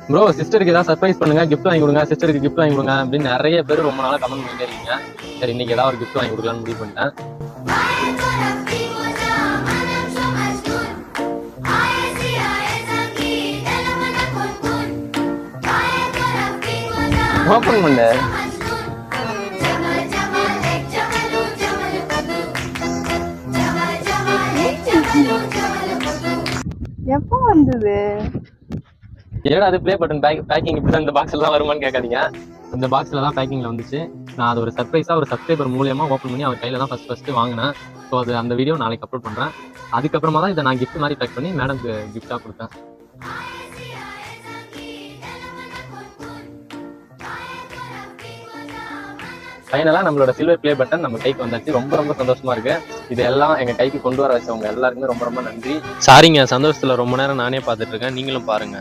Bro சிஸ்டருக்கு ஏதாவது surprise பண்ணுங்க, கிஃப்ட் வாங்கி கொடுங்க, சிஸ்டருக்கு கிஃப்ட் வாங்கி கொடுங்க அப்படின்னு நிறைய பேர் ரொம்ப நாளா கமெண்ட் பண்ணிட்டே இருக்கீங்க. சரி இன்னைக்கு ஏதாவது ஒரு கிஃப்ட் வாங்கி கொடுக்கலாம்னு முடிவு பண்ணிட்டேன். ஓப்பன் பண்ணு. எப்போ வந்தது? ஏடா அது ப்ளே பட்டன் பேக்கிங் இப்படிதான் இந்த பாக்ஸ்ல தான் வருமான்னு கேட்காதீங்க. இந்த பாக்ஸ்ல தான் பேக்கிங்ல வந்துச்சு. நான் அது ஒரு சர்ப்ரைஸா ஒரு சப்ஸ்கிரைபர் மூலியமா ஓப்பன் பண்ணி அவர் கையில தான் ஃபர்ஸ்ட் வாங்கினேன். ஸோ அது அந்த வீடியோ நாளைக்கு அப்லோட் பண்றேன். அதுக்கப்புறமா தான் இதை நான் கிஃப்ட் மாதிரி பேக் பண்ணி மேடம்க்கு கிஃப்டா கொடுத்தேன். ஃபைனலா நம்மளோட சில்வர் ப்ளே பட்டன் நம்ம கைக்கு வந்தாச்சு. ரொம்ப ரொம்ப சந்தோஷமா இருக்கு. இதெல்லாம் எங்க கைக்கு கொண்டு வர வச்சவங்க எல்லாருக்குமே ரொம்ப ரொம்ப நன்றி. சாரிங்க, சந்தோஷத்துல ரொம்ப நேரம் நானே பார்த்துட்டு இருக்கேன். நீங்களும் பாருங்க.